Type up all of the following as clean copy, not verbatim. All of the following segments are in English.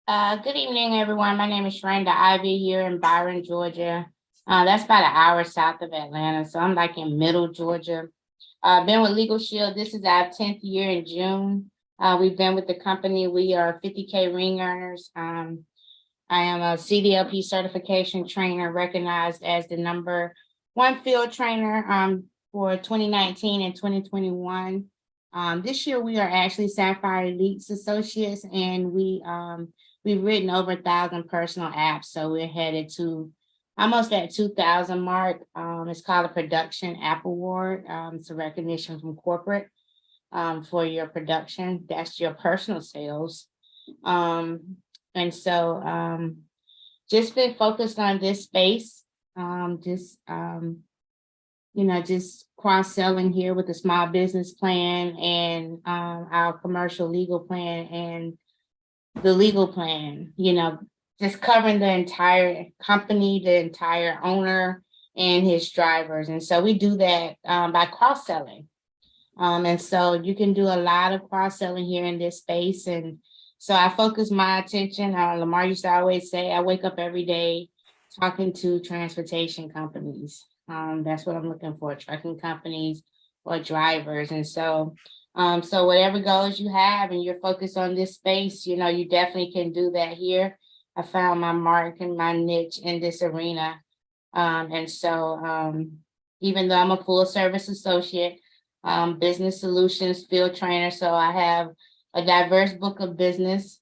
Good evening, everyone. My name is 𝗲𝗏𝘀𝗃 here in Byron, Georgia. That's about an hour south of Atlanta, so I'm like in middle Georgia. I've been with Legal Shield. This is our 10th year in June. We've been with the company. We are 50K ring earners. I am a CDLP certification trainer, recognized as the #1 field trainer for 2019 and 2021. This year we are actually 𝗧𝗢𝗣𝗜 𝗔𝗿𝗲𝘀 Associates, and we've written over 1,000 personal apps. So we're headed to almost that 2,000 mark. It's called a Production App Award. It's a recognition from corporate for your production. That's your personal sales. And so just been focused on this space, just cross-selling here with the small business plan and our commercial legal plan and the legal plan, just covering the entire company, the entire owner and his drivers. And so we do that by cross-selling. And so you can do a lot of cross-selling here in this space. And so I focus my attention. Lamar used to always say, I wake up every day talking to transportation companies. That's what I'm looking for, trucking companies or drivers. And so whatever goals you have and you're focused on this space, you definitely can do that here. I found my mark and my niche in this arena. And so even though I'm a full service associate, business solutions field trainer, so I have a diverse book of business.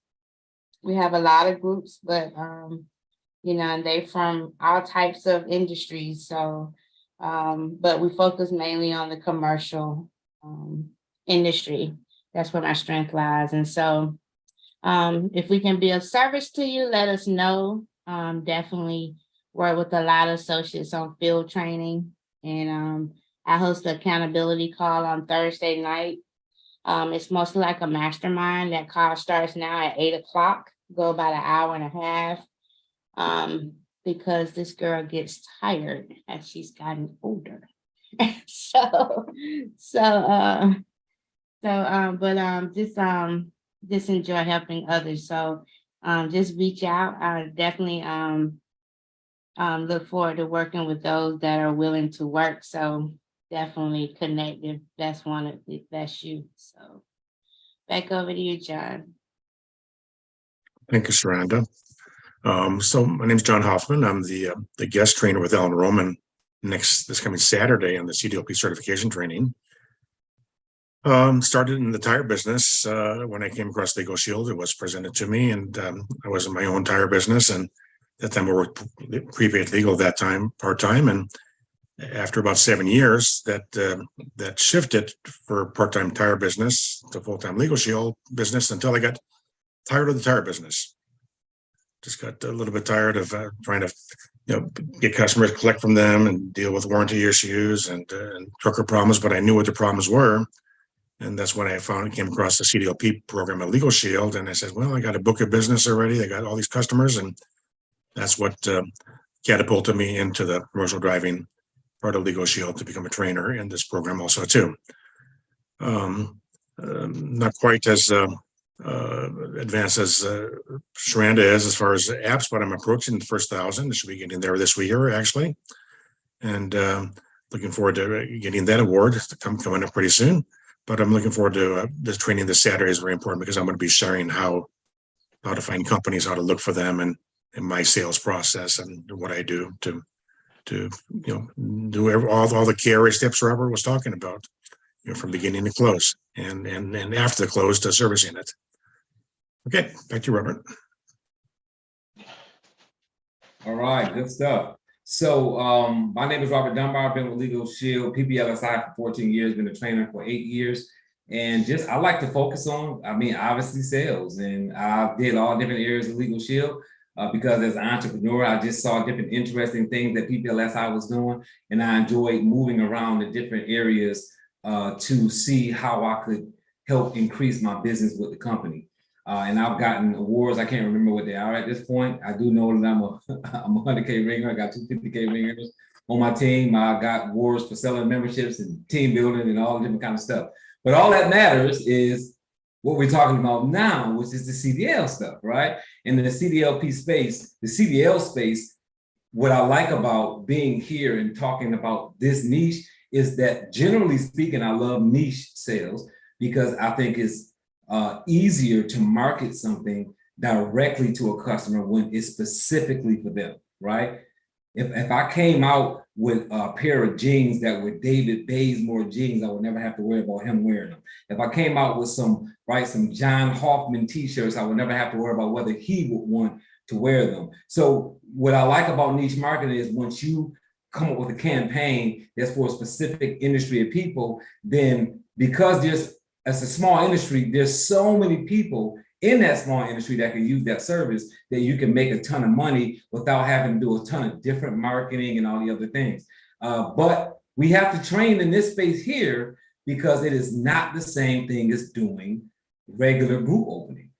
We have a lot of groups, but and they from all types of industries. So, but we focus mainly on the commercial industry. That's where my strength lies. And so if we can be of service to you, let us know. Definitely work with a lot of associates on field training. And I host the accountability call on Thursday night. It's mostly like a mastermind. That call starts now at 8 o'clock, go about an hour and a half. Because this girl gets tired as she's gotten older. Just enjoy helping others. So just reach out. I definitely look forward to working with those that are willing to work. So definitely connect if that's you. So back over to you, John. Thank you, Saranda. So my name is John Hoffman. I'm the guest trainer with Ellen Roman this coming Saturday on the CDLP certification training. Started in the tire business when I came across Legal Shield. It was presented to me, and I was in my own tire business. And at that time, I worked prepaid legal that time, part-time. And after about 7 years, that shifted for part-time tire business to full-time Legal Shield business until I got tired of the tire business. Just got a little bit tired of trying to, get customers, collect from them, and deal with warranty issues and trucker problems. But I knew what the problems were, and that's when I came across the CDLP program at Legal Shield. And I said, well, I got a book of business already. I got all these customers, and that's what catapulted me into the commercial driving part of Legal Shield to become a trainer in this program also too. Not quite as advanced as Saranda is as far as apps, but I'm approaching the first 1,000. I should be getting there this year, actually. And looking forward to getting that award coming up pretty soon. But I'm looking forward to this training this Saturday is very important because I'm going to be sharing how to find companies, how to look for them, and my sales process and what I do to do all the key area steps Robert was talking about, from beginning to close and after the close to servicing it. Okay, back to you, Robert. All right, good stuff. So my name is Robert Dunbar. I've been with Legal Shield, PPLSI for 14 years, been a trainer for 8 years. And I like to focus on, obviously sales. And I did all different areas of Legal Shield because as an entrepreneur, I just saw different interesting things that PPLSI was doing. And I enjoyed moving around the different areas to see how I could help increase my business with the company. And I've gotten awards. I can't remember what they are at this point. I do know that I'm a 100K ringer. I got 2 50K ringers on my team. I got awards for selling memberships and team building and all different kind of stuff. But all that matters is what we're talking about now, which is the CDL stuff, right? In the CDLP space, the CDL space, what I like about being here and talking about this niche is that generally speaking, I love niche sales because I think it's easier to market something directly to a customer when it's specifically for them, right? If I came out with a pair of jeans that were 𝗍𝗿𝗍𝗁 jeans, I would never have to worry about him wearing them. If I came out with some John Hoffman t-shirts, I would never have to worry about whether he would want to wear them. So what I like about niche marketing is once you come up with a campaign that's for a specific industry of people, then because it's a small industry, there's so many people in that small industry that can use that service that you can make a ton of money without having to do a ton of different marketing and all the other things. But we have to train in this space here because it is not the same thing as doing regular group opening,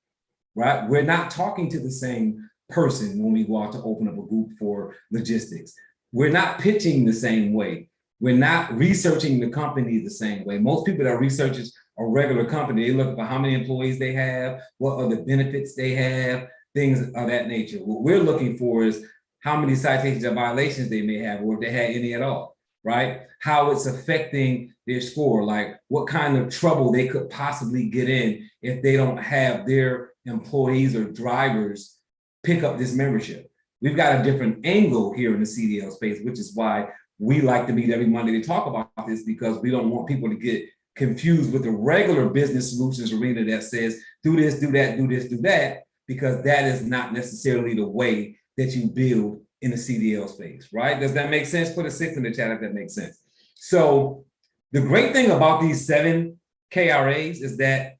right? We're not talking to the same person when we go out to open up a group for logistics. We're not pitching the same way. We're not researching the company the same way. Most people that research a regular company, they look for how many employees they have, what are the benefits they have, things of that nature. What we're looking for is how many citations or violations they may have, or if they had any at all, right? How it's affecting their score, like what kind of trouble they could possibly get in if they don't have their employees or drivers pick up this membership. We've got a different angle here in the CDL space, which is why we like to meet every Monday to talk about this, because we don't want people to get confused with the regular business solutions arena that says, do this, do that, do this, do that, because that is not necessarily the way that you build in the CDL space, right? Does that make sense? Put a 6 in the chat if that makes sense. So the great thing about these 7 KRAs is that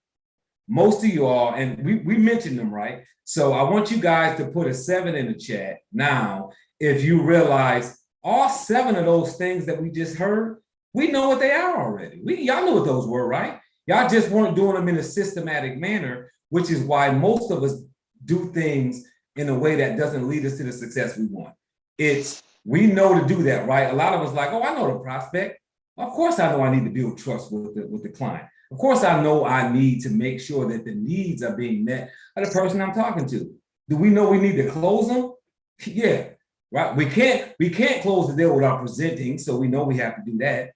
most of you all, and we mentioned them, right? So I want you guys to put a 7 in the chat now if you realize all 7 of those things that we just heard, we know what they are already. Y'all know what those were, right? Y'all just weren't doing them in a systematic manner, which is why most of us do things in a way that doesn't lead us to the success we want. We know to do that, right? A lot of us like, oh, I know the prospect. Of course I know I need to build trust with the client. Of course I know I need to make sure that the needs are being met by the person I'm talking to. Do we know we need to close them? Yeah, right. We can't close the deal without presenting, so we know we have to do that.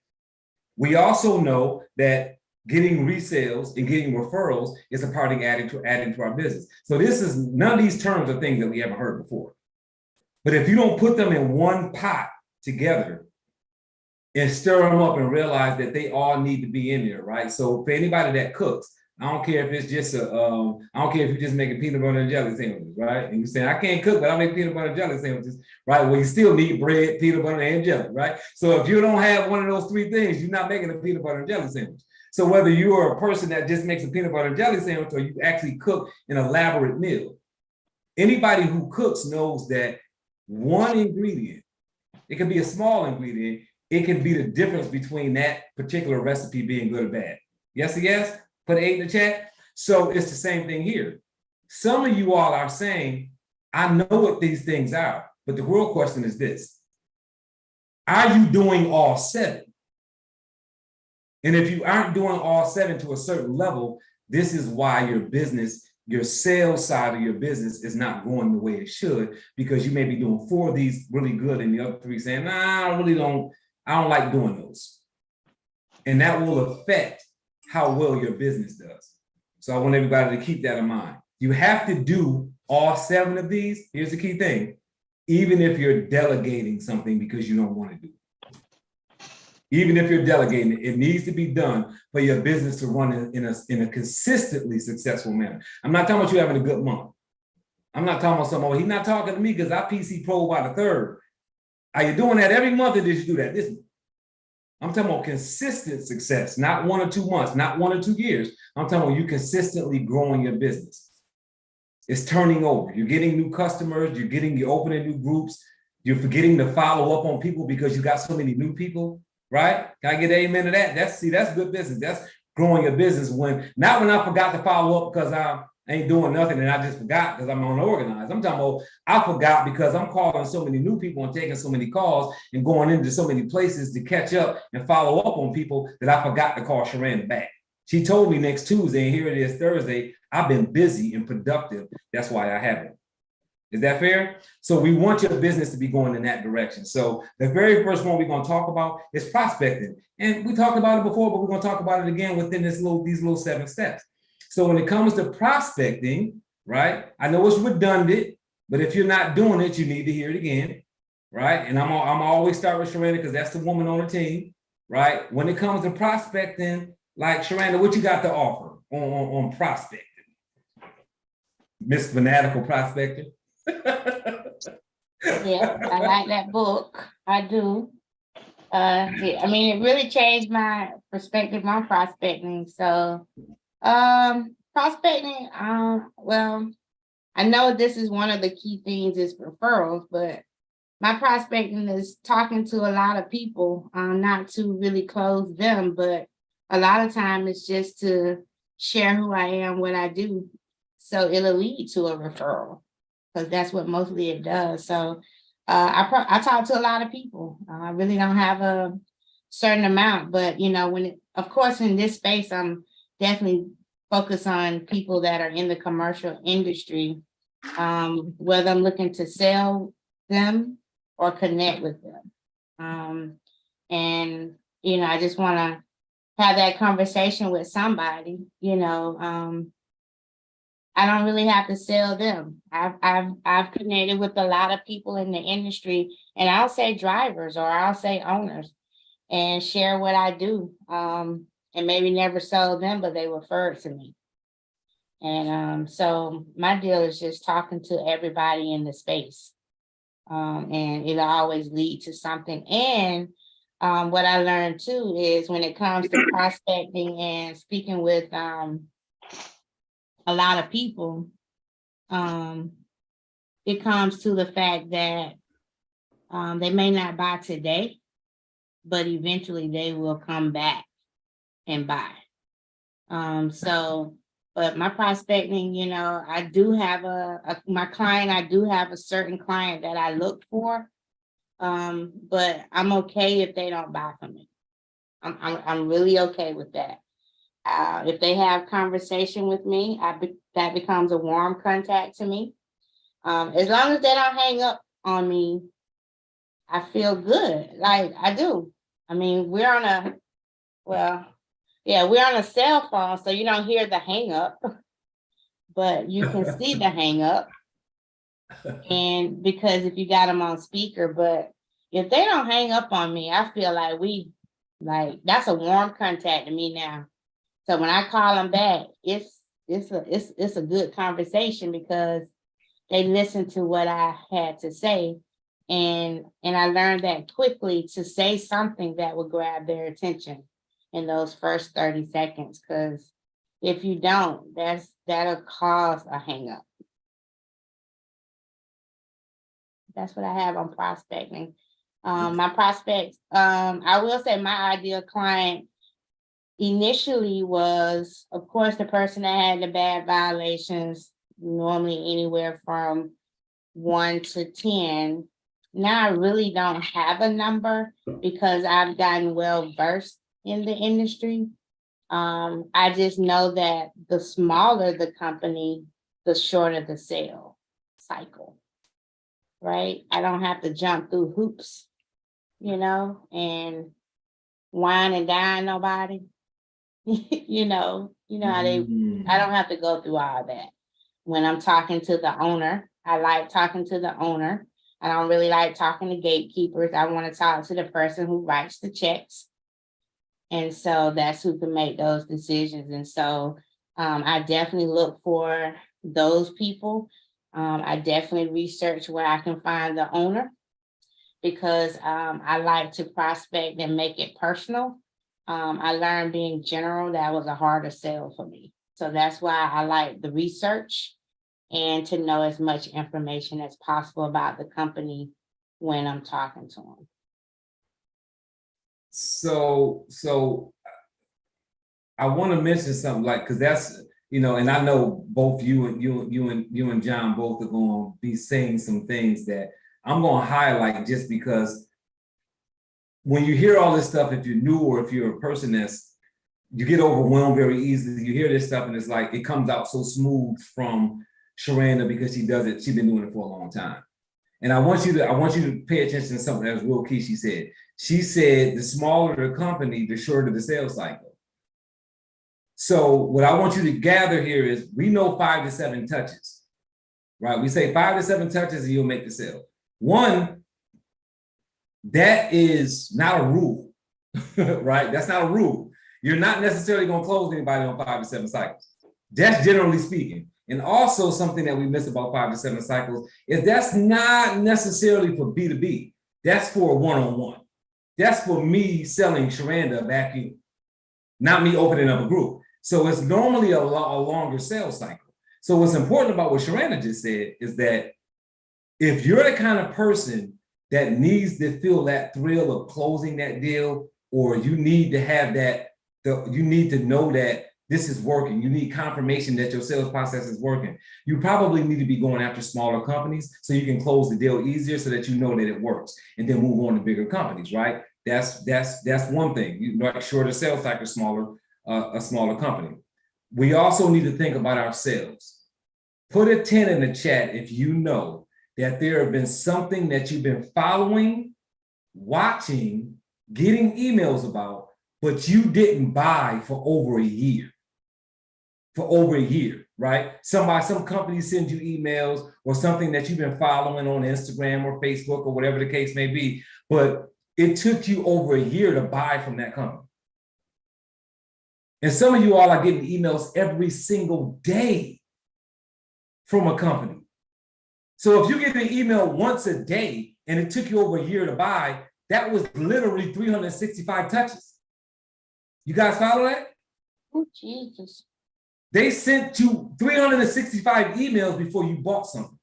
We also know that getting resales and getting referrals is a part of adding to our business. So none of these terms are things that we haven't heard before. But if you don't put them in one pot together and stir them up and realize that they all need to be in there, right? So for anybody that cooks, I don't care if it's just I don't care if you're just making peanut butter and jelly sandwiches, right? And you're saying, I can't cook, but I make peanut butter and jelly sandwiches, right? Well, you still need bread, peanut butter, and jelly, right? So if you don't have one of those 3 things, you're not making a peanut butter and jelly sandwich. So whether you are a person that just makes a peanut butter and jelly sandwich or you actually cook an elaborate meal, anybody who cooks knows that one ingredient, it can be a small ingredient, it can be the difference between that particular recipe being good or bad. Yes or yes? Put 8 in the chat. So it's the same thing here. Some of you all are saying, I know what these things are, but the real question is this. Are you doing all 7? And if you aren't doing all 7 to a certain level, this is why your business, your sales side of your business is not going the way it should, because you may be doing 4 of these really good and the other 3 saying, nah, I don't like doing those. And that will affect how well your business does. So I want everybody to keep that in mind. You have to do all 7 of these. Here's the key thing. Even if you're delegating something because you don't want to do it. Even if you're delegating, it needs to be done for your business to run in a consistently successful manner. I'm not talking about you having a good month. I'm not talking about someone, he's not talking to me because I PC Pro by the 3rd. Are you doing that every month or did you do that this month? I'm talking about consistent success, not 1 or 2 months, not 1 or 2 years. I'm talking about you consistently growing your business. It's turning over. You're getting new customers. You're opening new groups. You're forgetting to follow up on people because you got so many new people, right? Can I get an amen to that? That's good business. That's growing your business not when I forgot to follow up because I ain't doing nothing and I just forgot because I'm unorganized. I'm talking about I forgot because I'm calling so many new people and taking so many calls and going into so many places to catch up and follow up on people that I forgot to call Sharon back. She told me next Tuesday, and here it is Thursday. I've been busy and productive. That's why I haven't. Is that fair? So we want your business to be going in that direction. So the very first one we're going to talk about is prospecting. And we talked about it before, but we're going to talk about it again within these little 7 steps. So when it comes to prospecting, right? I know it's redundant, but if you're not doing it, you need to hear it again, right? And I'm always start with Sharanda because that's the woman on the team, right? When it comes to prospecting, like Sharanda, what you got to offer on prospecting? Miss Fanatical Prospector. Yeah, I like that book. I do. I mean, it really changed my perspective on prospecting. So, prospecting, well, I know this is one of the key things is referrals, but my prospecting is talking to a lot of people, not to really close them, but a lot of time it's just to share who I am, what I do. So it'll lead to a referral because that's what mostly it does. So I talk to a lot of people. I really don't have a certain amount, but you know, of course, in this space, I'm definitely focused on people that are in the commercial industry, whether I'm looking to sell them or connect with them. And, you know, I just want to have that conversation with somebody, you know. I don't really have to sell them. I've connected with a lot of people in the industry, and I'll say drivers or I'll say owners and share what I do. And maybe never sold them, but they referred to me. And so my deal is just talking to everybody in the space. And it'll always lead to something. And what I learned too is when it comes to prospecting and speaking with a lot of people, it comes to the fact that they may not buy today, but eventually they will come back and buy. But my prospecting, you know, I do have I do have a certain client that I look for, but I'm okay if they don't buy from me. I'm really okay with that. If they have conversation with me, that becomes a warm contact to me. As long as they don't hang up on me, I feel good. Like I do. I mean, we're on a cell phone, so you don't hear the hang up, but you can see the hang up. And because if you got them on speaker, but if they don't hang up on me, I feel like that's a warm contact to me now. So when I call them back, it's a good conversation because they listened to what I had to say. And I learned that quickly to say something that would grab their attention in those first 30 seconds. Because if you don't, that'll cause a hang up. That's what I have on prospecting. My prospects, I will say my ideal client initially was, of course, the person that had the bad violations, normally anywhere from 1 to 10. Now I really don't have a number because I've gotten well versed in the industry. I just know that the smaller the company, the shorter the sale cycle, right? I don't have to jump through hoops, you know, and wine and dine nobody. you know how I don't have to go through all that. When I'm talking to the owner, I like talking to the owner. I don't really like talking to gatekeepers. I want to talk to the person who writes the checks. And so that's who can make those decisions. And so I definitely look for those people. I definitely research where I can find the owner because I like to prospect and make it personal. I learned being general, that was a harder sell for me. So that's why I like the research and to know as much information as possible about the company when I'm talking to them. So I want to mention something because that's, you know, and I know both you and John both are going to be saying some things that I'm going to highlight just because when you hear all this stuff, if you're new or if you're a person that's you get overwhelmed very easily. You hear this stuff and it's like, it comes out so smooth from Sharanda because she does it. She's been doing it for a long time. And I want you to pay attention to something that was real key. She said, the smaller the company, the shorter the sales cycle. So what I want you to gather here is we know 5 to 7 touches, right? We say 5 to 7 touches and you'll make the sale. One, that is not a rule, right? That's not a rule. You're not necessarily going to close anybody on 5 to 7 cycles. That's generally speaking. And also something that we miss about 5 to 7 cycles is that's not necessarily for B2B. That's for one-on-one. That's for me selling Sharanda a vacuum, not me opening up a group. So it's normally a longer sales cycle. So what's important about what Sharanda just said is that if you're the kind of person that needs to feel that thrill of closing that deal, or you need to have that, you need to know that this is working, you need confirmation that your sales process is working, you probably need to be going after smaller companies so you can close the deal easier so that you know that it works and then move on to bigger companies, right? That's one thing. You know, shorter sales cycle, a smaller company. We also need to think about our sales. Put a 10 in the chat if you know that there have been something that you've been following, watching, getting emails about, but you didn't buy for over a year. For over a year, right? Some company sends you emails or something that you've been following on Instagram or Facebook or whatever the case may be, but it took you over a year to buy from that company. And some of you all are getting emails every single day from a company. So if you get an email once a day and it took you over a year to buy, that was literally 365 touches. You guys follow that? Oh, Jesus. They sent you 365 emails before you bought something.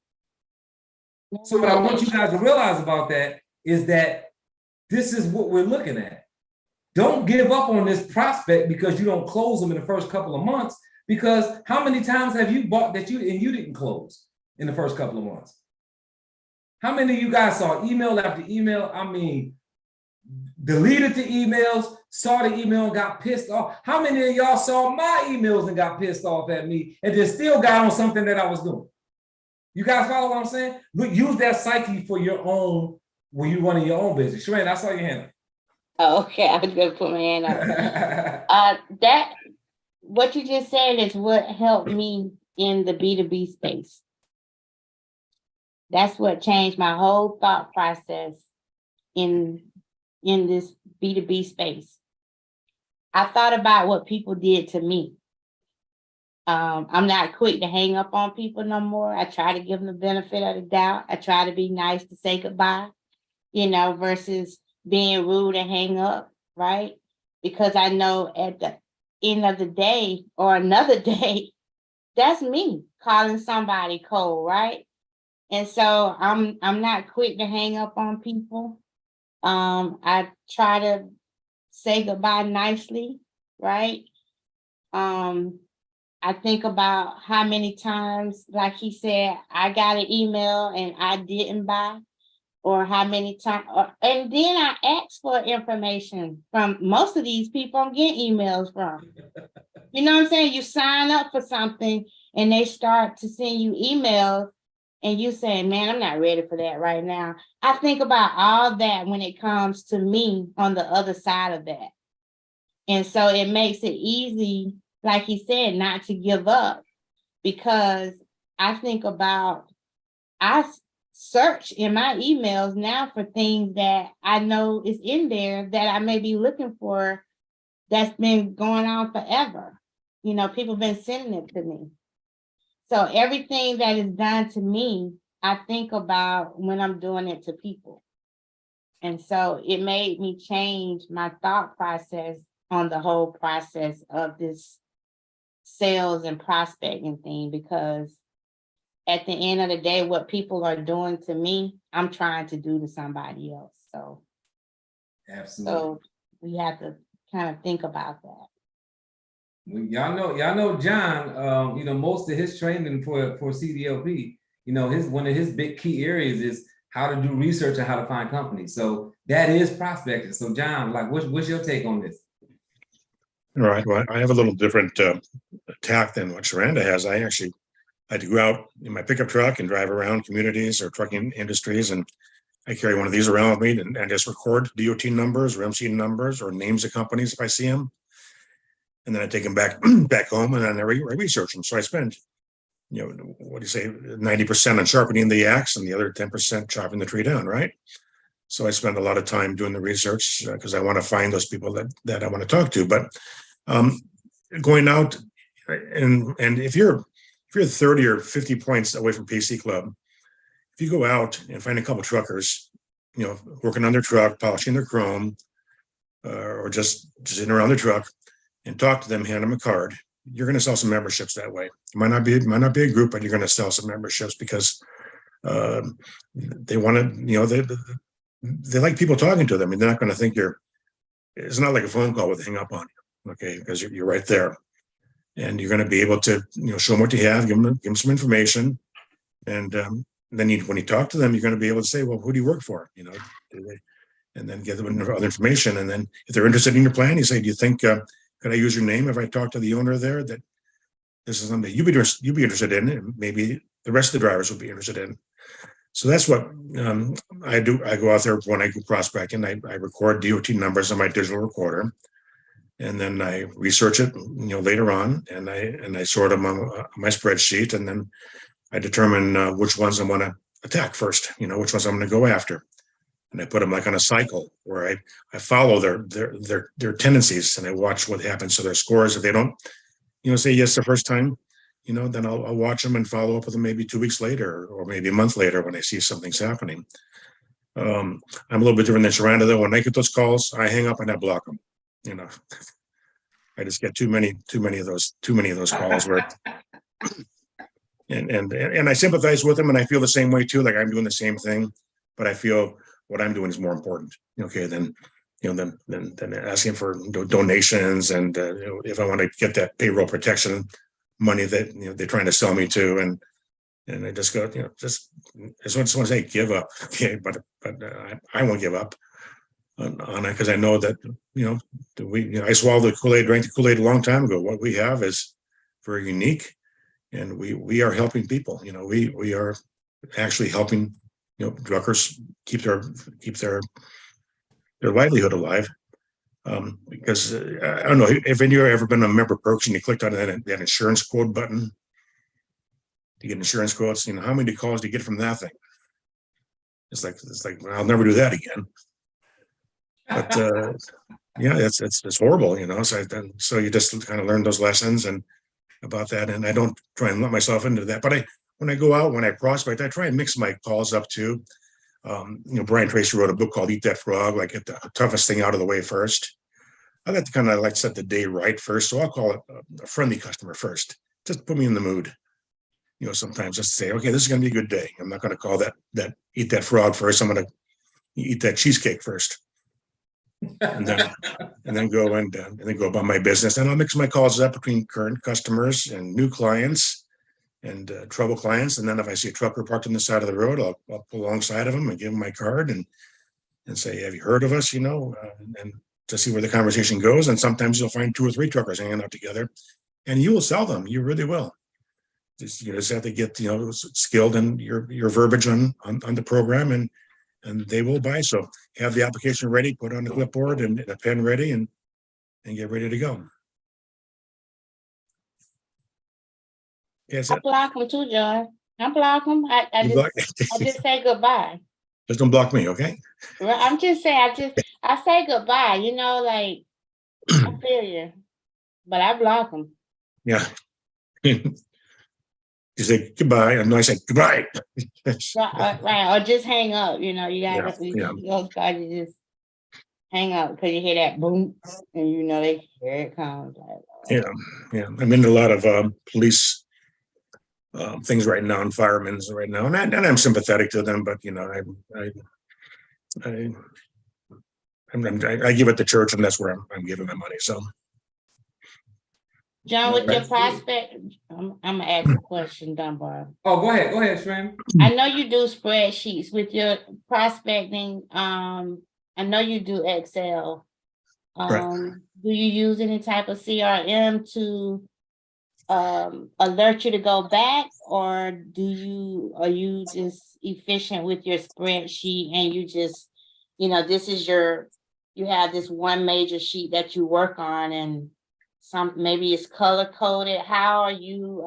So what I want you guys to realize about that is that this is what we're looking at. Don't give up on this prospect because you don't close them in the first couple of months, because how many times have you bought that you didn't close in the first couple of months? How many of you guys saw email after email? I mean, deleted the emails, saw the email and got pissed off. How many of y'all saw my emails and got pissed off at me and then still got on something that I was doing? You guys follow what I'm saying? Look, use that psyche for your own, when you're running your own business. Sharanda, I saw your hand up. Oh, okay, I was gonna put my hand up. That what you just said is what helped me in the B2B space. That's what changed my whole thought process in this B2B space. I thought about what people did to me. I'm not quick to hang up on people no more. I try to give them the benefit of the doubt. I try to be nice to say goodbye, versus being rude and hang up, right? Because I know at the end of the day or another day, that's me calling somebody cold, right? And so I'm not quick to hang up on people. I try to say goodbye nicely, right? I think about how many times, like he said, I got an email and I didn't buy, or how many times, and then I ask for information from most of these people I'm getting emails from. You know what I'm saying? You sign up for something and they start to send you emails and you say, man, I'm not ready for that right now. I think about all that when it comes to me on the other side of that. And so it makes it easy, like he said, not to give up, because I think about, I search in my emails now for things that I know is in there that I may be looking for, that's been going on forever. People been sending it to me. So everything that is done to me, I think about when I'm doing it to people. And so it made me change my thought process on the whole process of this sales and prospecting thing, because at the end of the day, what people are doing to me, I'm trying to do to somebody else. So, Absolutely. So we have to kind of think about that. Well, y'all know John, most of his training for CDLP, one of his big key areas is how to do research and how to find companies. So that is prospecting. So John, like, what's your take on this? Right. Well, I have a little different tack than what Sharanda has. I had to go out in my pickup truck and drive around communities or trucking industries, and I carry one of these around with me and just record DOT numbers or MC numbers or names of companies if I see them. And then I take them back home and then I research them. So I spend, what do you say, 90% on sharpening the axe and the other 10% chopping the tree down, right? So I spend a lot of time doing the research because I want to find those people that I want to talk to. But going out and if you're 30 or 50 points away from PC Club, if you go out and find a couple truckers, working on their truck, polishing their chrome, or just sitting around their truck, and talk to them, hand them a card, you're going to sell some memberships that way. It might not be a group, but you're going to sell some memberships because they want to, they like people talking to them, and they're not going to think it's not like a phone call with a hang up on you, okay? Because you're right there, and you're going to be able to, show them what you have, give them some information, and then when you talk to them, you're going to be able to say, well, who do you work for? And then give them other information. And then if they're interested in your plan, you say, do you think, could I use your name if I talk to the owner there, that this is something you'd be interested in, and maybe the rest of the drivers will be interested in. So that's what I do. I go out there when I go prospecting. I record DOT numbers on my digital recorder, and then I research it, later on, and I sort them on my spreadsheet, and then I determine which ones I want to attack first. Which ones I'm going to go after, and I put them like on a cycle where I follow their tendencies, and I watch what happens to their scores. If they don't, say yes the first time, then I'll watch them and follow up with them maybe 2 weeks later or maybe a month later when I see something's happening. I'm a little bit different than Sharanda though. When I get those calls, I hang up and I block them. I just get too many of those calls where, and I sympathize with them, and I feel the same way too. Like I'm doing the same thing, but I feel what I'm doing is more important. Okay, than asking for donations, and if I want to get that payroll protection money that they're trying to sell me to, and I just go, just want to say give up, okay, but I won't give up on it, because I know that I swallowed the Kool-Aid, drank the Kool-Aid a long time ago. What we have is very unique, and we are helping people. We are actually helping truckers keep their livelihood alive. Because I don't know if any of you have ever been a member perks and you clicked on that insurance quote button to get insurance quotes. How many calls do you get from that thing? It's like well, I'll never do that again. But yeah, it's horrible, So you just kind of learn those lessons and about that, and I don't try and let myself into that. But when I go out, when I prospect, I try and mix my calls up too. Brian Tracy wrote a book called Eat That Frog, like get the toughest thing out of the way first. I like to kind of set the day right first. So I'll call it a friendly customer first. Just put me in the mood. Sometimes just say, okay, this is going to be a good day. I'm not going to call that Eat That Frog first. I'm going to eat that cheesecake first. And then go and then go about my business. And I'll mix my calls up between current customers and new clients and trouble clients. And then if I see a trucker parked on the side of the road, I'll pull alongside of them and give them my card and say, have you heard of us? And to see where the conversation goes. And sometimes you'll find 2 or 3 truckers hanging out together, and you will sell them. You really will. Just have to get skilled in your verbiage on the program, and they will buy. So have the application ready, put it on the clipboard and a pen ready, and get ready to go. Yes, I block them too, John. I block them. I just say goodbye. Just don't block me, okay? I'm just saying, I say goodbye, like I feel you, but I block them. Yeah. You say goodbye, and I say goodbye. Right, or just hang up. You gotta just hang up because you hear that boom, and here it comes. Yeah. I'm in a lot of police things right now, and firemen's right now, and I'm sympathetic to them, but I give it to church, and that's where I'm giving my money. So, John, with your prospect, I'm gonna ask a question, Dunbar. Oh, go ahead, Shram. I know you do spreadsheets with your prospecting. I know you do Excel. Do you use any type of CRM to alert you to go back, or are you just efficient with your spreadsheet and you just, this is you have this one major sheet that you work on and maybe it's color coded? How are you,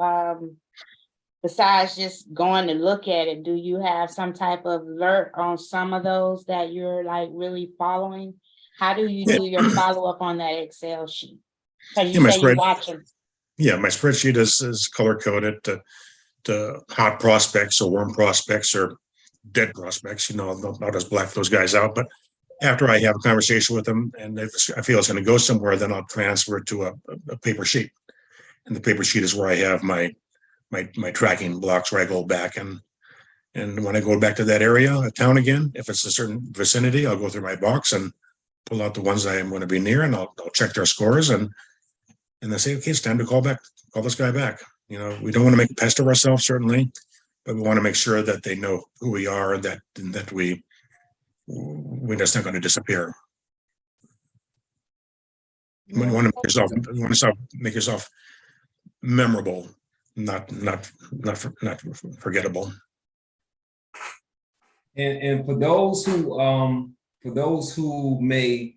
besides just going to look at it, do you have some type of alert on some of those that you're like really following? How do you do your follow-up on that Excel sheet? Because you say you're watching. Yeah, my spreadsheet is color coded to hot prospects or warm prospects or dead prospects. Not as black those guys out, but after I have a conversation with them and if I feel it's going to go somewhere, then I'll transfer it to a paper sheet. And the paper sheet is where I have my tracking blocks where I go back and when I go back to that area, a town again, if it's a certain vicinity, I'll go through my box and pull out the ones I am going to be near, and I'll check their scores and they say, okay, it's time to call this guy back. We don't want to make a pest of ourselves, certainly, but we want to make sure that they know who we are and that we're just not going to disappear. You want to make yourself memorable, not forgettable. And for those who may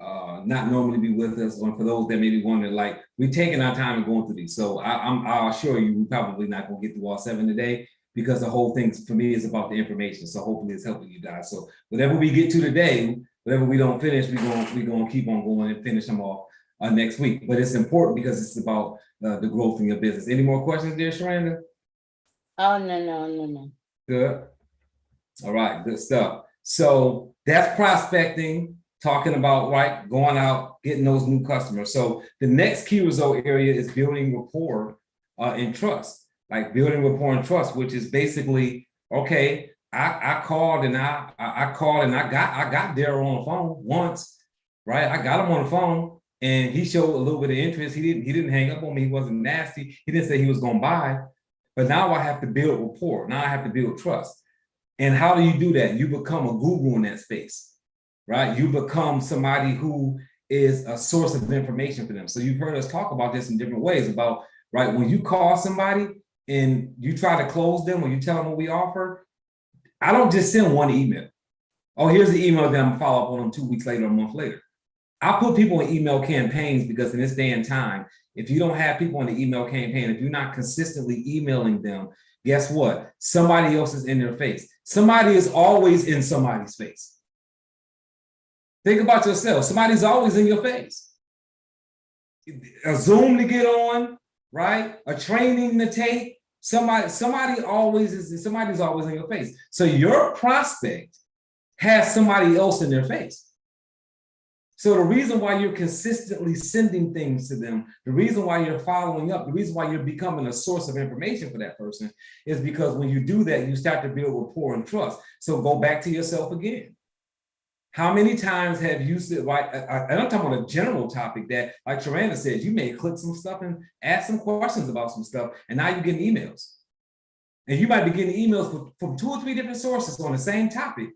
not normally be with us, or for those that may be wondering, like, we're taking our time and going through these. So I'll assure you, we're probably not going to get through all 7 today, because the whole thing for me is about the information. So hopefully it's helping you guys. So whatever we get to today, whatever we don't finish, we're going to keep on going and finish them off next week. But it's important because it's about the growth in your business. Any more questions there, Sharanda? Oh, no. Good. All right, good stuff. So that's prospecting, talking about, right, going out, getting those new customers. So the next key result area is building rapport and trust. Like building rapport and trust, which is basically, okay, I called and I got Daryl on the phone once, right? I got him on the phone and he showed a little bit of interest. He didn't hang up on me. He wasn't nasty. He didn't say he was going to buy. But now I have to build rapport. Now I have to build trust. And how do you do that? You become a guru in that space, right? You become somebody who is a source of information for them. So you've heard us talk about this in different ways about, right, when you call somebody and you try to close them, when you tell them what we offer, I don't just send one email. Oh, here's the email, then I'm gonna follow up on them 2 weeks later, a month later. I put people in email campaigns because in this day and time, if you don't have people in the email campaign, if you're not consistently emailing them, guess what? Somebody else is in their face. Somebody is always in somebody's face. Think about yourself. Somebody's always in your face. A Zoom to get on, right? A training to take. Somebody's always in your face. So your prospect has somebody else in their face. So the reason why you're consistently sending things to them, the reason why you're following up, the reason why you're becoming a source of information for that person is because when you do that, you start to build rapport and trust. So go back to yourself again. How many times have you said, right? And I'm talking about a general topic that, like Sharanda said, you may click some stuff and ask some questions about some stuff, and now you're getting emails. And you might be getting emails from 2 or 3 different sources on the same topic,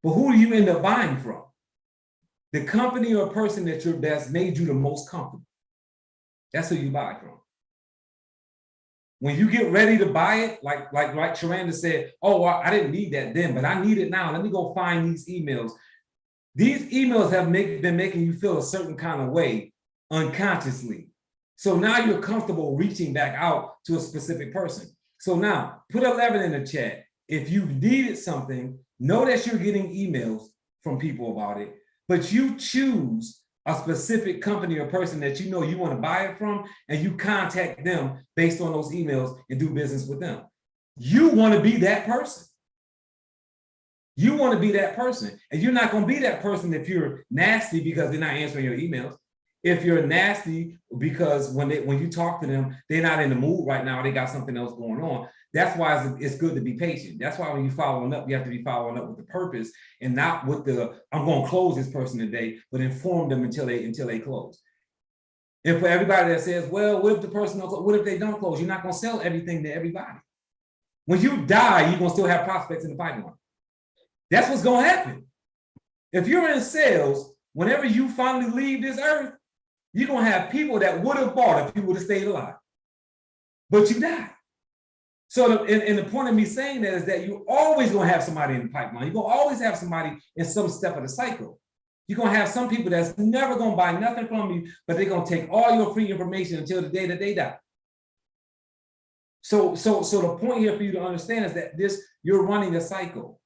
but who do you end up buying from? The company or person that's made you the most comfortable. That's who you buy from. When you get ready to buy it, like Sharanda said, oh, I didn't need that then, but I need it now. Let me go find these emails. These emails have been making you feel a certain kind of way unconsciously. So now you're comfortable reaching back out to a specific person. So now put 11 in the chat. If you needed something, know that you're getting emails from people about it, but you choose a specific company or person that you know you want to buy it from, and you contact them based on those emails and do business with them. You want to be that person. You want to be that person. And you're not going to be that person if you're nasty because they're not answering your emails. If you're nasty because when you talk to them, they're not in the mood right now, they got something else going on. That's why it's good to be patient. That's why when you're following up, you have to be following up with the purpose and not with I'm going to close this person today, but inform them until they close. And for everybody that says, well, what if the person don't close? What if they don't close? You're not going to sell everything to everybody. When you die, you're going to still have prospects in the pipeline. That's what's going to happen. If you're in sales, whenever you finally leave this earth, you're gonna have people that would have bought if you would have stayed alive, but you died. So the point of me saying that is that you're always gonna have somebody in the pipeline. You're gonna always have somebody in some step of the cycle. You're gonna have some people that's never gonna buy nothing from you, but they're gonna take all your free information until the day that they die. So the point here for you to understand is that you're running a cycle.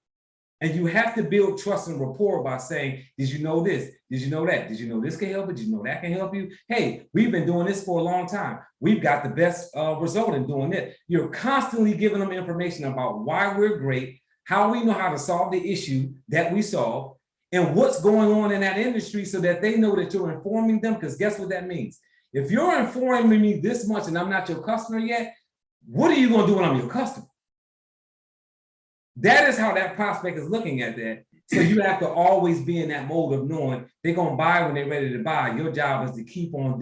And you have to build trust and rapport by saying, did you know this? Did you know that? Did you know this can help you? Did you know that can help you? Hey, we've been doing this for a long time. We've got the best result in doing it. You're constantly giving them information about why we're great, how we know how to solve the issue that we solve, and what's going on in that industry so that they know that you're informing them, because guess what that means? If you're informing me this much and I'm not your customer yet, what are you going to do when I'm your customer? That is how that prospect is looking at that. So you have to always be in that mode of knowing they're going to buy when they're ready to buy. Your job is to keep on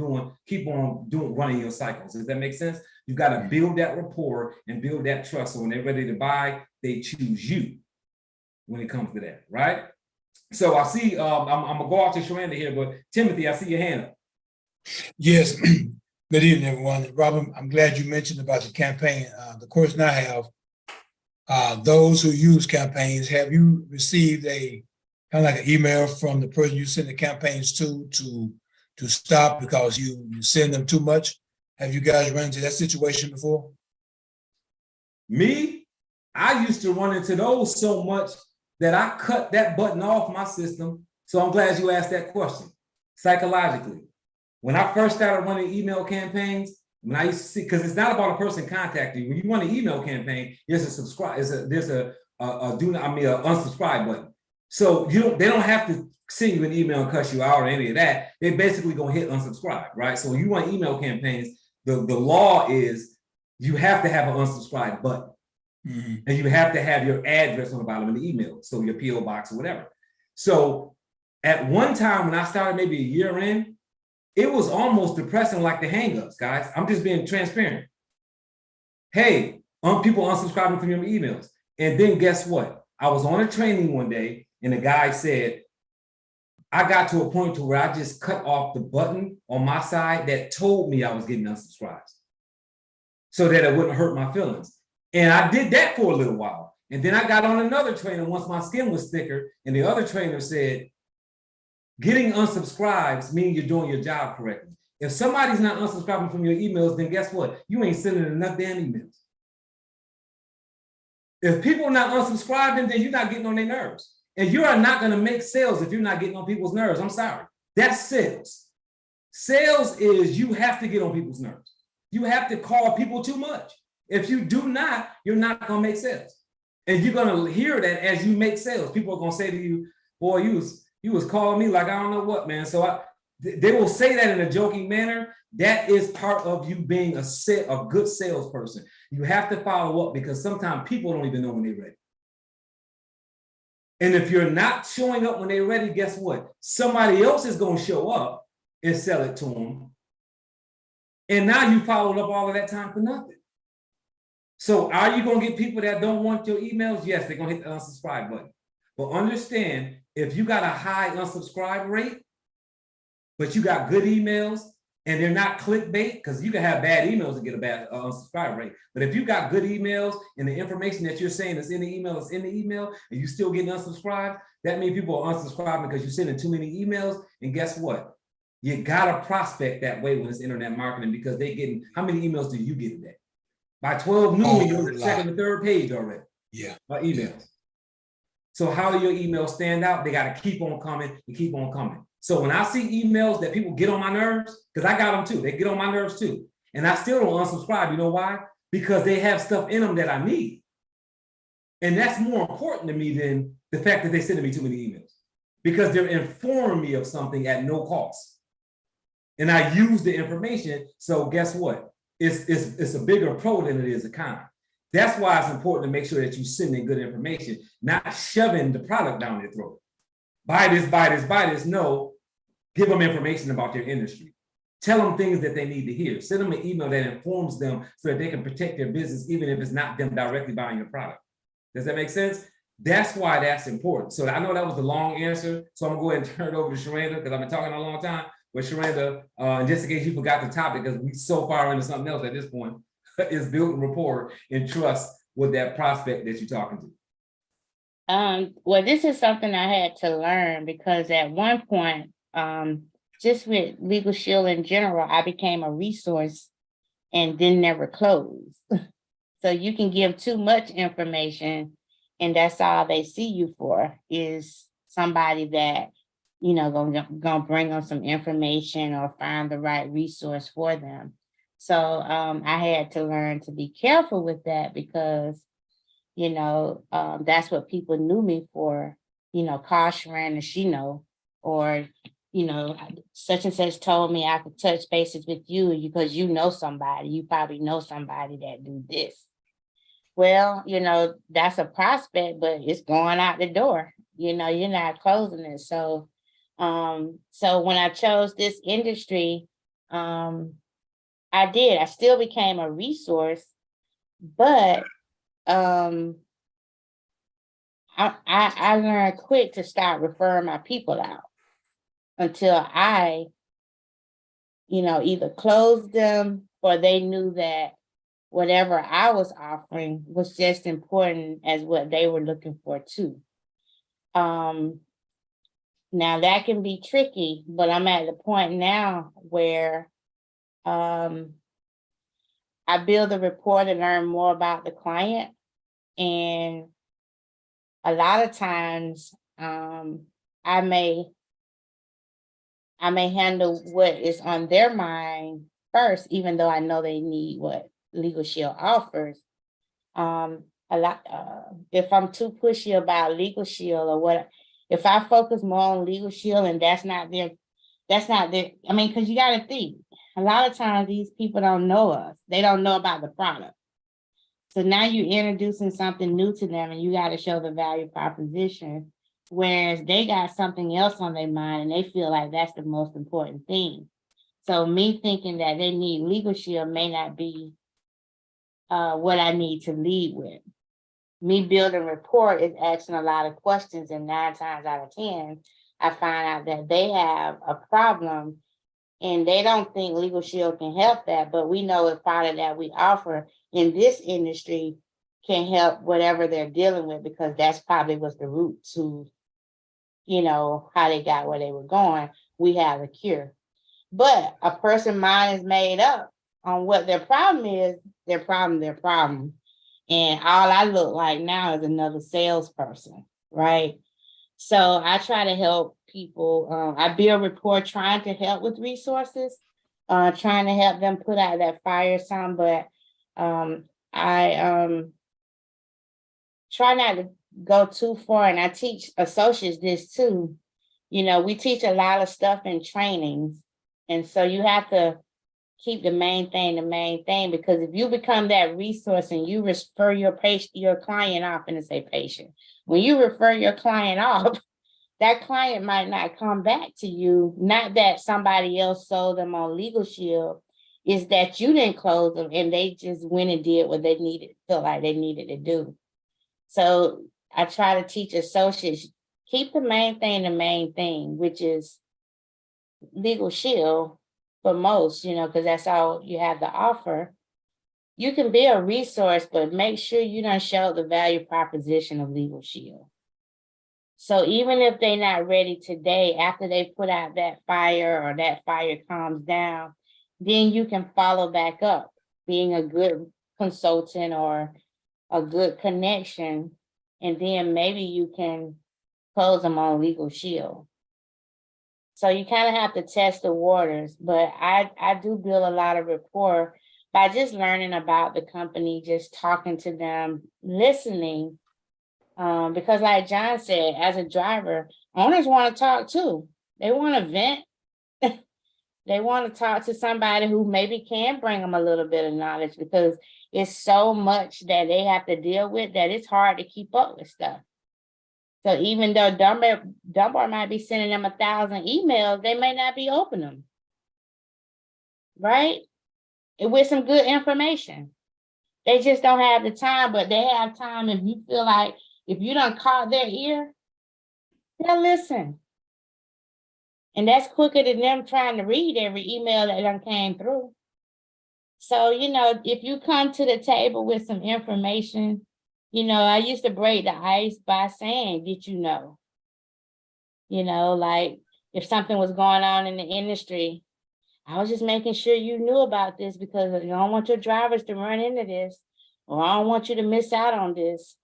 running your cycles. Does that make sense? You got to build that rapport and build that trust. So when they're ready to buy, they choose you when it comes to that, right? So I see, I'm gonna go out to Sharanda here, but Timothy, I see your hand up. Yes. Good evening, everyone. Robert, I'm glad you mentioned about the campaign. The question I have, those who use campaigns, have you received a kind of like an email from the person you send the campaigns to stop because you send them too much? Have you guys run into that situation before? Me, I used to run into those so much that I cut that button off my system. So I'm glad you asked that question. Psychologically, when I first started running email campaigns, when I used to see, because it's not about a person contacting you. When you run an email campaign, there's a subscribe, there's a unsubscribe button. So they don't have to send you an email and cuss you out or any of that. They basically gonna hit unsubscribe, right? So when you run email campaigns, the law is you have to have an unsubscribe button. Mm-hmm. And you have to have your address on the bottom of the email, so your PO box or whatever. So at one time when I started maybe a year in, it was almost depressing, like the hangups, guys. I'm just being transparent. Hey, people unsubscribing from your emails. And then guess what? I was on a training one day and the guy said, I got to a point to where I just cut off the button on my side that told me I was getting unsubscribed so that it wouldn't hurt my feelings. And I did that for a little while. And then I got on another trainer once my skin was thicker, and the other trainer said, getting unsubscribes means you're doing your job correctly. If somebody's not unsubscribing from your emails, then guess what? You ain't sending enough damn emails. If people are not unsubscribing, then you're not getting on their nerves. And you are not going to make sales if you're not getting on people's nerves. I'm sorry. That's sales. Sales is you have to get on people's nerves. You have to call people too much. If you do not, you're not going to make sales. And you're going to hear that as you make sales. People are going to say to you, boy, you was calling me like I don't know what, man. So they will say that in a joking manner. That is part of you being a good salesperson. You have to follow up because sometimes people don't even know when they're ready. And if you're not showing up when they're ready, guess what? Somebody else is going to show up and sell it to them. And now you followed up all of that time for nothing. So are you going to get people that don't want your emails? Yes, they're going to hit the unsubscribe button. But understand, if you got a high unsubscribe rate, but you got good emails and they're not clickbait, because you can have bad emails and get a bad unsubscribe rate. But if you got good emails and the information that you're saying is in the email is in the email and you still getting unsubscribed, that means people are unsubscribing because you're sending too many emails. And guess what? You got to prospect that way when it's internet marketing, because they getting, how many emails do you get a day? By 12 noon, you're on the second and third page already. Yeah. By emails. So how do your emails stand out? They got to keep on coming and keep on coming. So when I see emails that people get on my nerves, because I got them too, they get on my nerves too. And I still don't unsubscribe. You know why? Because they have stuff in them that I need. And that's more important to me than the fact that they're sending me too many emails, because they're informing me of something at no cost. And I use the information. So guess what? It's a bigger pro than it is a con. That's why it's important to make sure that you're sending good information, not shoving the product down their throat. Buy this, buy this, buy this. No, give them information about their industry. Tell them things that they need to hear. Send them an email that informs them so that they can protect their business, even if it's not them directly buying your product. Does that make sense? That's why that's important. So I know that was a long answer. So I'm gonna go ahead and turn it over to Sharanda because I've been talking a long time. But Sharanda, just in case you forgot the topic, because we so far into something else at this point, is building rapport and trust with that prospect that you're talking to. Well, this is something I had to learn because at one point, just with Legal Shield in general, I became a resource and then never close. So you can give too much information and that's all they see you for is somebody that, you know, gonna bring them some information or find the right resource for them. So I had to learn to be careful with that because, you know, that's what people knew me for, you know, call Sharanda, she know, or, you know, such and such told me I could touch bases with you because you know somebody, you probably know somebody that do this. Well, you know, that's a prospect, but it's going out the door. You know, you're not closing it. So, so when I chose this industry, I still became a resource, but I learned quick to start referring my people out until I, you know, either closed them or they knew that whatever I was offering was just important as what they were looking for too. Now that can be tricky, but I'm at the point now where I build a rapport to learn more about the client. And a lot of times I may handle what is on their mind first, even though I know they need what Legal Shield offers. If I'm too pushy about Legal Shield or what, if I focus more on Legal Shield and that's not their, I mean, because you got to think, a lot of times these people don't know us. They don't know about the product. So now you're introducing something new to them and you got to show the value proposition, whereas they got something else on their mind and they feel like that's the most important thing. So me thinking that they need Legal Shield may not be what I need to lead with. Me building rapport is asking a lot of questions, and 9 times out of 10, I find out that they have a problem and they don't think Legal Shield can help that, but we know a product that we offer in this industry can help whatever they're dealing with, because that's probably was the root to, you know, how they got where they were going. We have a cure. But a person's mind is made up on what their problem is, their problem. And all I look like now is another salesperson, right? So I try to help people. I build rapport trying to help with resources, trying to help them put out that fire some, but I try not to go too far. And I teach associates this too. You know, we teach a lot of stuff in trainings. And so you have to keep the main thing, because if you become that resource and you refer your client off, and say patient, when you refer your client off, that client might not come back to you. Not that somebody else sold them on Legal Shield, is that you didn't close them and they just went and did what they felt like they needed to do. So I try to teach associates, keep the main thing, which is Legal Shield for most, you know, because that's all you have to offer. You can be a resource, but make sure you don't show the value proposition of Legal Shield. So even if they're not ready today, after they put out that fire or that fire calms down, then you can follow back up, being a good consultant or a good connection, and then maybe you can close them on Legal Shield. So you kind of have to test the waters, but I do build a lot of rapport by just learning about the company, just talking to them, listening. Because like John said, as a driver, owners want to talk too. They want to vent. They want to talk to somebody who maybe can bring them a little bit of knowledge, because it's so much that they have to deal with that it's hard to keep up with stuff. So even though Dunbar might be sending them 1,000 emails, they may not be opening them, right? And with some good information. They just don't have the time, but they have time if you feel like if you don't caught their ear, they'll listen. And that's quicker than them trying to read every email that done came through. So, you know, if you come to the table with some information, you know, I used to break the ice by saying, did you know? You know, like if something was going on in the industry, I was just making sure you knew about this because you don't want your drivers to run into this, or I don't want you to miss out on this.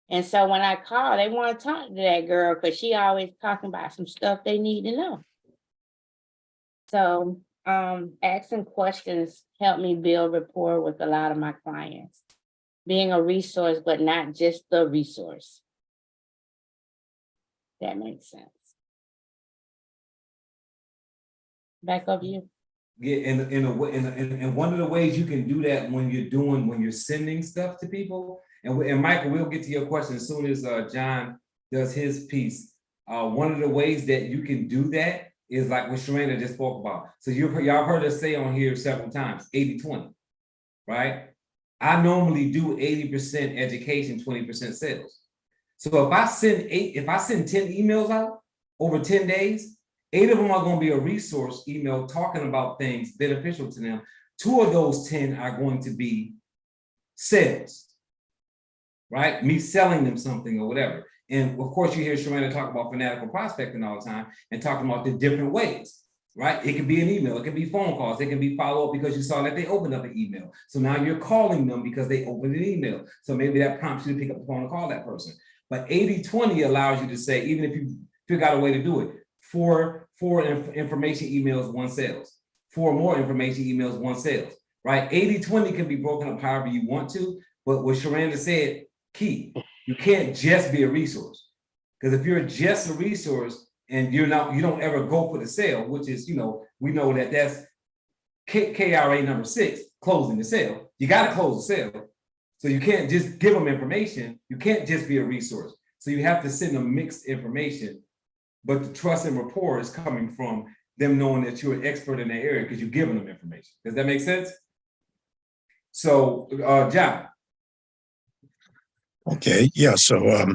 And so when I call, they want to talk to that girl because she always talking about some stuff they need to know. So asking questions helped me build rapport with a lot of my clients. Being a resource, but not just the resource. That makes sense. Back over you. Yeah, and one of the ways you can do that when you're sending stuff to people, and Michael, we'll get to your question as soon as John does his piece. One of the ways that you can do that is like what Sharana just spoke about. So y'all heard us say on here several times, 80-20, right? I normally do 80% education, 20% sales. So if I send 10 emails out over 10 days, 8 of them are going to be a resource email talking about things beneficial to them. 2 of those 10 are going to be sales, right? Me selling them something or whatever. And of course, you hear Sharana talk about fanatical prospecting all the time and talking about the different ways, right? It can be an email, it can be phone calls, it can be follow-up because you saw that they opened up an email. So now you're calling them because they opened an email. So maybe that prompts you to pick up the phone and call that person. But 80-20 allows you to say, even if you figure out a way to do it, 4 information emails, 1 sales, 4 more information emails, 1 sales, right? 80-20 can be broken up however you want to, but what Sharana said, key, you can't just be a resource. Because if you're just a resource and you don't ever go for the sale, which is, you know, we know that that's KRA number 6, closing the sale. You got to close the sale. So you can't just give them information. You can't just be a resource. So you have to send them mixed information. But the trust and rapport is coming from them knowing that you're an expert in that area because you're giving them information. Does that make sense? So, John. Okay, yeah, so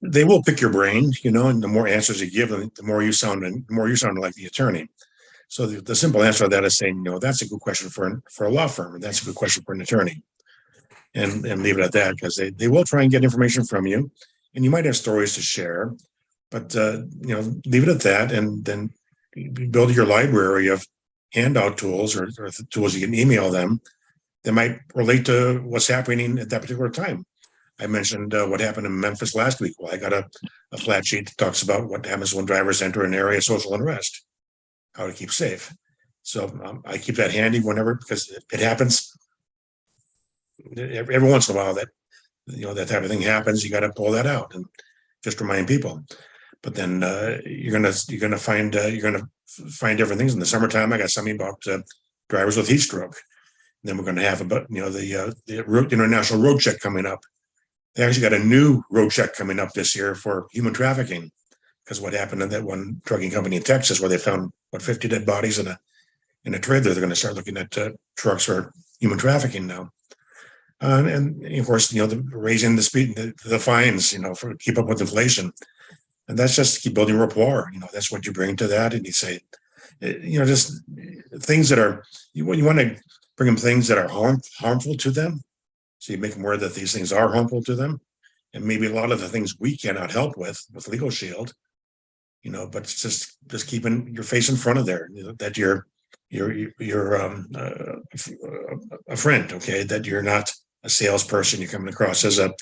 they will pick your brain, you know, and the more answers you give them, the more you sound like the attorney. So the simple answer to that is saying, you know, that's a good question for a law firm, and that's a good question for an attorney. And leave it at that, because they will try and get information from you, and you might have stories to share, but you know, leave it at that, and then build your library of handout tools or tools you can email them that might relate to what's happening at that particular time. I mentioned what happened in Memphis last week. Well, I got a flat sheet that talks about what happens when drivers enter an area of social unrest, how to keep safe. So I keep that handy whenever, because it happens every once in a while that, you know, that type of thing happens. You got to pull that out and just remind people. But then you're gonna find different things in the summertime. I got something about drivers with heat stroke. And then we're going to have about, you know, the international road check coming up. They actually got a new road check coming up this year for human trafficking, because what happened in that one trucking company in Texas where they found 50 dead bodies in a trailer. They're going to start looking at trucks for human trafficking now. And of course, you know, raising the speed, the fines, you know, for keep up with inflation. And that's just to keep building rapport. You know, that's what you bring to that. And you say, you know, just things that are, you want to bring them things that are harmful to them. So you make them aware that these things are harmful to them. And maybe a lot of the things we cannot help with Legal Shield, you know, but it's just keeping your face in front of there, you know, that you're a friend, okay, that you're not a salesperson. You're coming across as an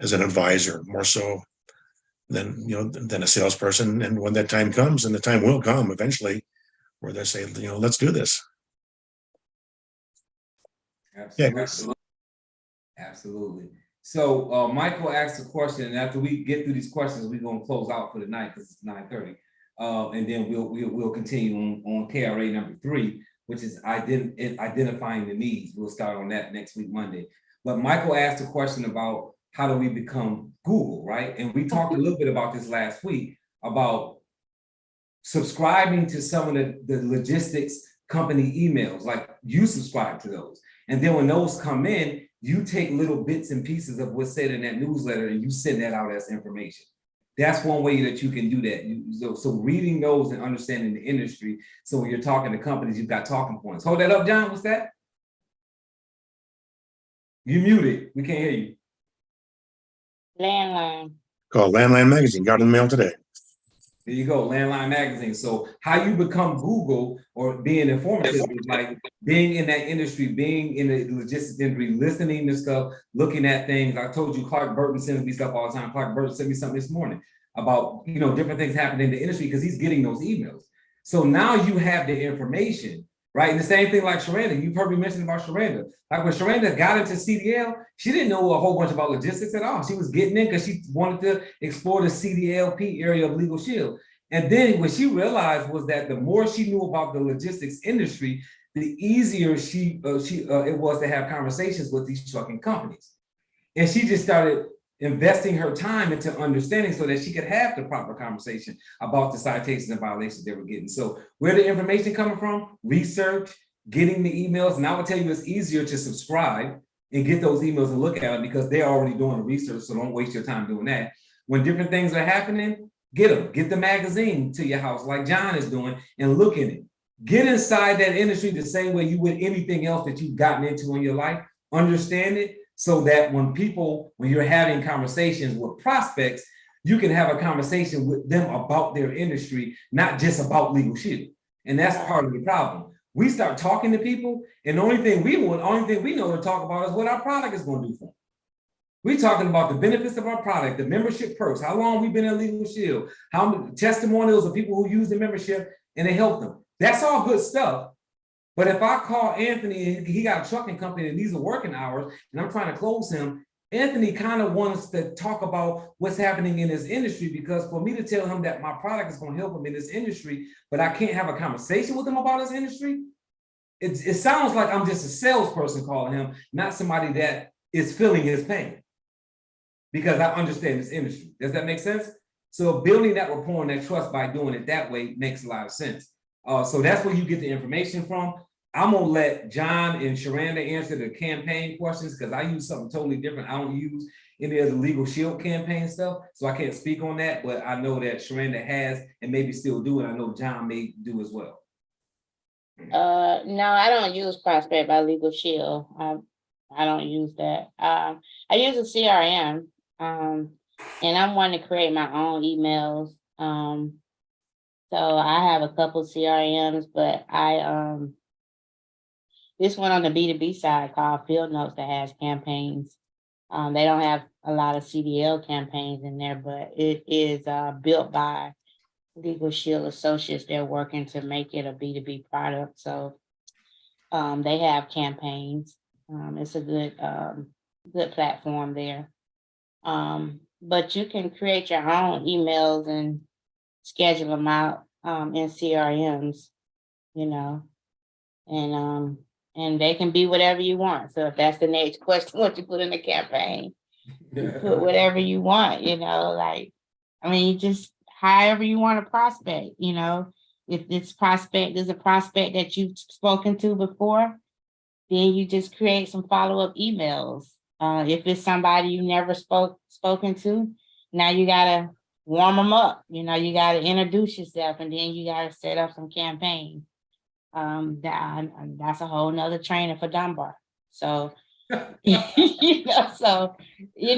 advisor, more so than a salesperson. And when that time comes, and the time will come eventually, where they say, you know, let's do this. Absolutely. Yeah. Absolutely. So Michael asked a question, and after we get through these questions, we're gonna close out for the night because it's 9:30. And then we'll continue on KRA number 3, which is identifying the needs. We'll start on that next week, Monday. But Michael asked a question about how do we become Google, right? And we talked a little bit about this last week about subscribing to some of the logistics company emails, like you subscribe to those. And then when those come in, you take little bits and pieces of what's said in that newsletter and you send that out as information. That's one way that you can do that. So reading those and understanding the industry. So when you're talking to companies, you've got talking points. Hold that up, John. What's that? You muted. We can't hear you. Landline. Called Landline Magazine, got in the mail today. There you go, Landline Magazine. So how you become Google or being informative is like being in that industry, being in the logistics industry, listening to stuff, looking at things. I told you Clark Burton sends me stuff all the time. Clark Burton sent me something this morning about, you know, different things happening in the industry because he's getting those emails. So now you have the information, right? And the same thing like Sharanda, you've heard me mention about Sharanda. Like when Sharanda got into CDL, she didn't know a whole bunch about logistics at all. She was getting in because she wanted to explore the CDLP area of Legal Shield. And then what she realized was that the more she knew about the logistics industry, the easier it was to have conversations with these trucking companies. And she just started investing her time into understanding so that she could have the proper conversation about the citations and violations they were getting. So where the information coming from? Research, getting the emails. And I would tell you it's easier to subscribe and get those emails and look at them because they're already doing the research. So don't waste your time doing that. When different things are happening, get them. Get the magazine to your house like John is doing and look in it. Get inside that industry the same way you would anything else that you've gotten into in your life. Understand it so that when you're having conversations with prospects, you can have a conversation with them about their industry, not just about Legal Shield. And that's part of the problem. We start talking to people and the only thing we know to talk about is what our product is going to do for them. We're talking about the benefits of our product, the membership perks, how long we've been in Legal Shield, how many testimonials of people who use the membership and it helped them. That's all good stuff. But if I call Anthony and he got a trucking company and these are working hours and I'm trying to close him, Anthony kind of wants to talk about what's happening in his industry because for me to tell him that my product is going to help him in this industry, but I can't have a conversation with him about his industry, it sounds like I'm just a salesperson calling him, not somebody that is feeling his pain because I understand this industry. Does that make sense? So building that rapport and that trust by doing it that way makes a lot of sense. So that's where you get the information from. I'm gonna let John and Sharanda answer the campaign questions because I use something totally different. I don't use any of the Legal Shield campaign stuff, so I can't speak on that, but I know that Sharanda has and maybe still do, and I know John may do as well. No, I don't use Prospect by Legal Shield. I don't use that. I use a CRM, and I'm wanting to create my own emails. So I have a couple CRMs, but this one on the B2B side called Field Notes that has campaigns. They don't have a lot of CDL campaigns in there, but it is built by Legal Shield associates. They're working to make it a B2B product. So they have campaigns. It's a good platform there. But you can create your own emails and schedule them out in CRMs, you know, and they can be whatever you want. So if that's the next question, what you put in the campaign, you put whatever you want, you know, like, I mean, you just however you want to prospect, you know, if this prospect is a prospect that you've spoken to before, then you just create some follow-up emails. If it's somebody you never spoken to, now you gotta warm them up, you know, you gotta introduce yourself and then you gotta set up some campaigns. That's a whole nother training for Dunbar. So, you know,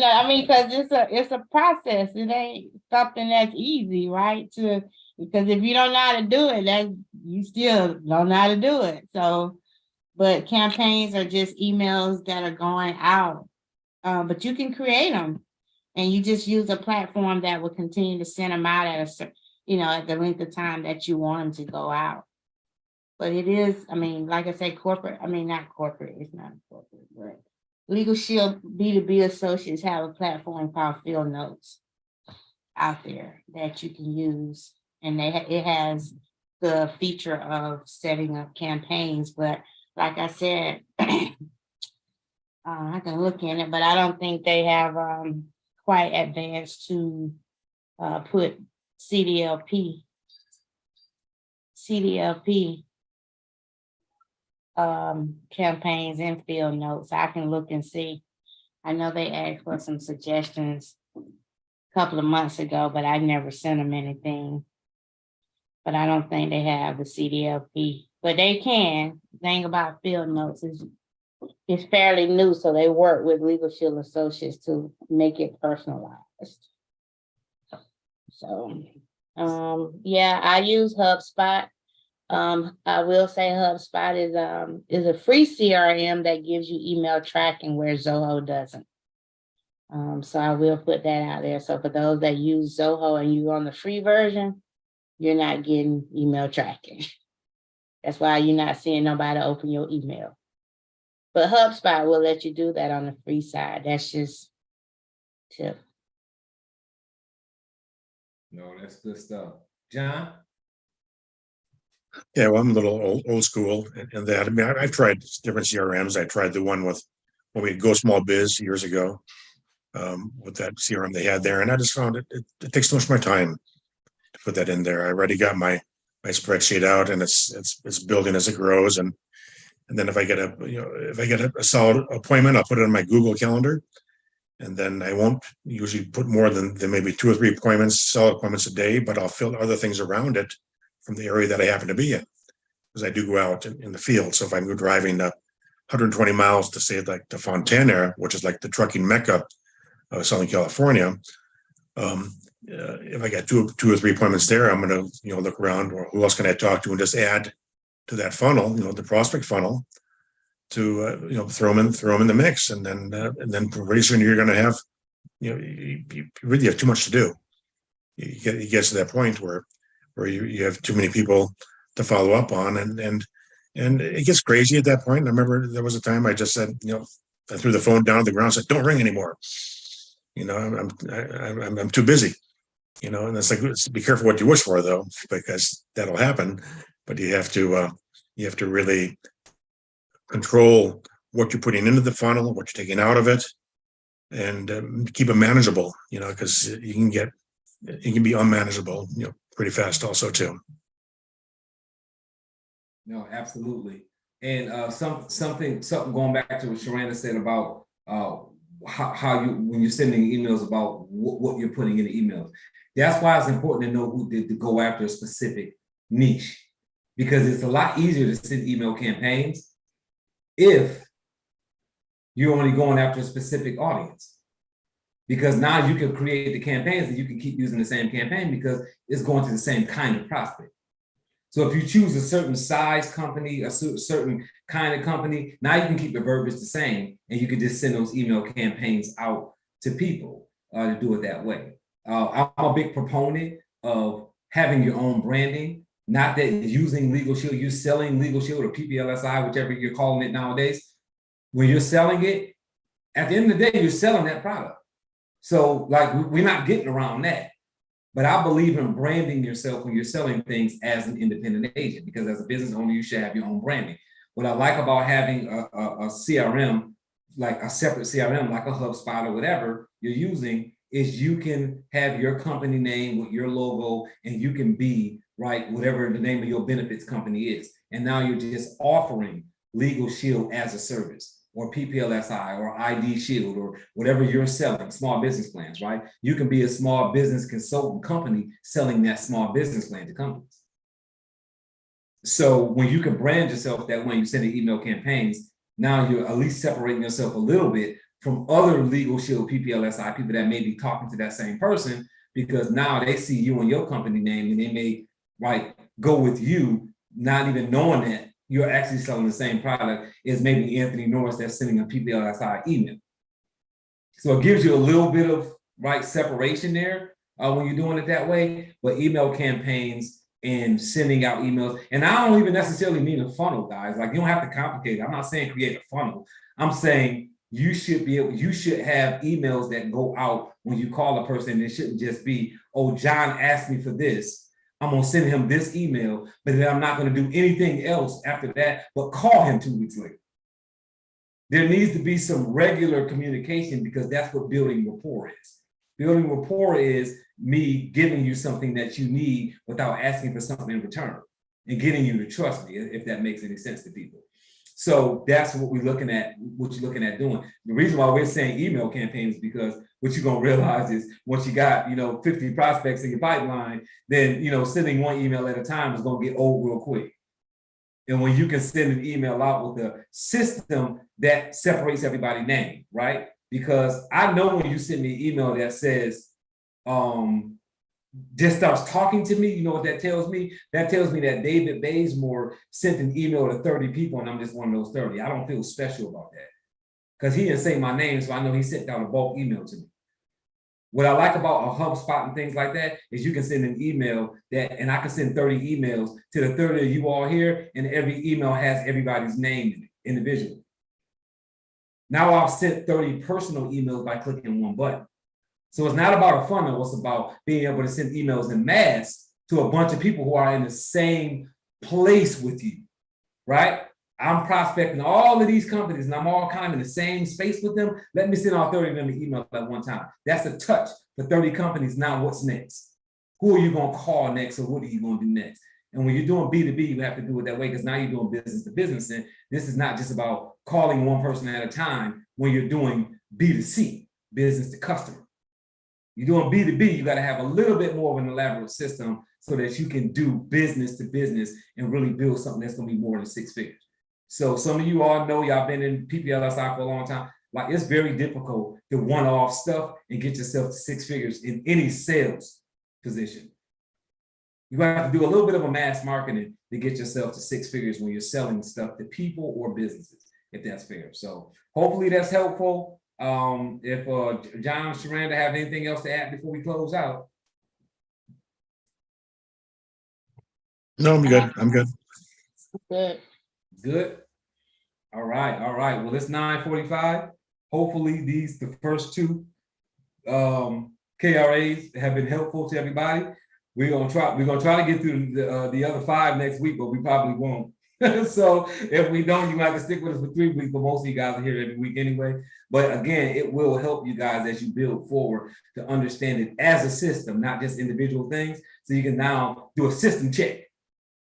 I mean, because it's a process. It ain't something that's easy, right? Because if you don't know how to do it, then you still don't know how to do it. So, but campaigns are just emails that are going out. But you can create them, and you just use a platform that will continue to send them out at at the length of time that you want them to go out. But it is, I mean, like I say, not corporate, it's not corporate, but Legal Shield B2B associates have a platform called Field Notes out there that you can use. And it has the feature of setting up campaigns, but like I said, I can look in it, but I don't think they have quite advanced to put CDLP campaigns and field notes. I can look and see. I know they asked for some suggestions a couple of months ago, but I never sent them anything. But I don't think they have the CDLP, but they can. The thing about field notes is it's fairly new, so they work with Legal Shield Associates to make it personalized. So, yeah, I use HubSpot. I will say HubSpot is a free CRM that gives you email tracking where Zoho doesn't. So I will put that out there. So for those that use Zoho and you're on the free version, you're not getting email tracking. That's why you're not seeing nobody open your email. But HubSpot will let you do that on the free side. That's just tip. No, that's good stuff. John? Yeah, well, I'm a little old school in that. I mean, I've tried different CRMs. I tried the one with when we Go Small Biz years ago, with that CRM they had there, and I just found it takes too much of my time to put that in there. I already got my spreadsheet out, and it's building as it grows, and then if I get a solid appointment, I'll put it on my Google Calendar, and then I won't usually put more than maybe 2 or 3 solid appointments a day, but I'll fill other things around it from the area that I happen to be in, because I do go out in the field. So if I'm driving 120 miles to say like the Fontana, which is like the trucking mecca of Southern California, if I got two or three appointments there, I'm going to look around, or who else can I talk to, and just add to that funnel, the prospect funnel, to throw them in the mix, and then pretty soon you're going to have you really have too much to do. You get to that point where you have too many people to follow up on, and it gets crazy at that point. I remember there was a time I just said, I threw the phone down to the ground and said, "Don't ring anymore. I'm too busy." And it's like, be careful what you wish for, though, because that'll happen. But you have to really control what you're putting into the funnel, what you're taking out of it, and keep it manageable. Because it can be unmanageable, pretty fast, also too. No, absolutely. And something going back to what Sharana said about how you, when you're sending emails, about what you're putting in the emails. That's why it's important to know who to go after a specific niche, because it's a lot easier to send email campaigns if you're only going after a specific audience. Because now you can create the campaigns and you can keep using the same campaign because it's going to the same kind of prospect. So if you choose a certain size company, a certain kind of company, now you can keep the verbiage the same, and you can just send those email campaigns out to people to do it that way. I'm a big proponent of having your own branding, not that using Legal Shield, you're selling Legal Shield or PPLSI, whichever you're calling it nowadays. When you're selling it, at the end of the day, you're selling that product. So like, we're not getting around that. But I believe in branding yourself when you're selling things as an independent agent, because as a business owner, you should have your own branding. What I like about having a CRM, like a separate CRM, like a HubSpot or whatever you're using, is you can have your company name with your logo, and you can be, right, whatever the name of your benefits company is. And now you're just offering Legal Shield as a service, or PPLSI, or ID Shield, or whatever you're selling, small business plans, right? You can be a small business consultant company selling that small business plan to companies. So when you can brand yourself that way, you send email campaigns, now you're at least separating yourself a little bit from other Legal Shield PPLSI people that may be talking to that same person, because now they see you and your company name, and they may, right, go with you, not even knowing that you're actually selling the same product as maybe Anthony Norris that's sending a PPLSI email. So it gives you a little bit of, right, separation there when you're doing it that way. But email campaigns and sending out emails, and I don't even necessarily mean a funnel, guys. Like, you don't have to complicate it. I'm not saying create a funnel. I'm saying you should have emails that go out when you call a person. It shouldn't just be, "Oh, John asked me for this, I'm gonna send him this email, but then I'm not gonna do anything else after that but call him 2 weeks later." There needs to be some regular communication, because that's what building rapport is. Building rapport is me giving you something that you need without asking for something in return, and getting you to trust me, if that makes any sense to people. So that's what we're looking at, what you're looking at doing. The reason why we're saying email campaigns is because what you're gonna realize is once you got, 50 prospects in your pipeline, then, sending one email at a time is gonna get old real quick. And when you can send an email out with a system that separates everybody's name, right? Because I know when you send me an email that says, just starts talking to me, you know what that tells me? That tells me that 𝗏𝗏𝗍𝗫 sent an email to 30 people and I'm just one of those 30. I don't feel special about that because he didn't say my name, so I know he sent out a bulk email to me. What I like about a HubSpot and things like that is you can send an email and I can send 30 emails to the 30 of you all here, and every email has everybody's name in it individually. Now I've sent 30 personal emails by clicking one button. So it's not about a funnel, it's about being able to send emails in mass to a bunch of people who are in the same place with you, right? I'm prospecting all of these companies and I'm all kind of in the same space with them. Let me send all 30 of them an email at one time. That's a touch for 30 companies. Now what's next? Who are you going to call next, or what are you going to do next? And when you're doing B2B, you have to do it that way because now you're doing business to business. And this is not just about calling one person at a time when you're doing B2C, business to customer. You're doing B2B, you got to have a little bit more of an elaborate system so that you can do business to business and really build something that's going to be more than 6 figures. So some of you all know, y'all been in PPLSI for a long time. Like, it's very difficult to one-off stuff and get yourself to 6 figures in any sales position. You're going to have to do a little bit of a mass marketing to get yourself to 6 figures when you're selling stuff to people or businesses, if that's fair. So hopefully that's helpful. If John, Sharanda have anything else to add before we close out? No, I'm good. I'm good. Good. Good. All right. All right. Well, it's 9:45. Hopefully the first 2 KRAs have been helpful to everybody. We're gonna try to get through the other 5 next week, but we probably won't. So if we don't, you might have to stick with us for 3 weeks, but most of you guys are here every week anyway. But again, it will help you guys as you build forward to understand it as a system, not just individual things. So you can now do a system check.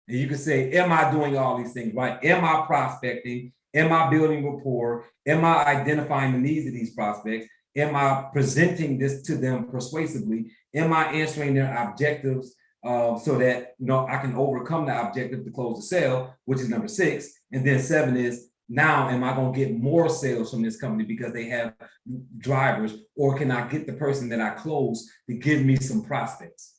And you can say, am I doing all these things right? Am I prospecting? Am I building rapport? Am I identifying the needs of these prospects? Am I presenting this to them persuasively? Am I answering their objectives so that I can overcome the objective to close the sale, which is number 6. And then 7 is, now am I going to get more sales from this company because they have drivers, or can I get the person that I close to give me some prospects?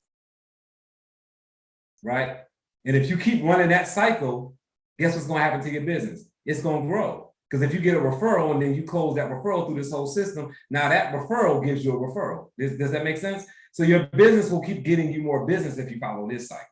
Right? And if you keep running that cycle, guess what's going to happen to your business? It's going to grow. Because if you get a referral and then you close that referral through this whole system, now that referral gives you a referral. Does that make sense? So your business will keep getting you more business if you follow this cycle.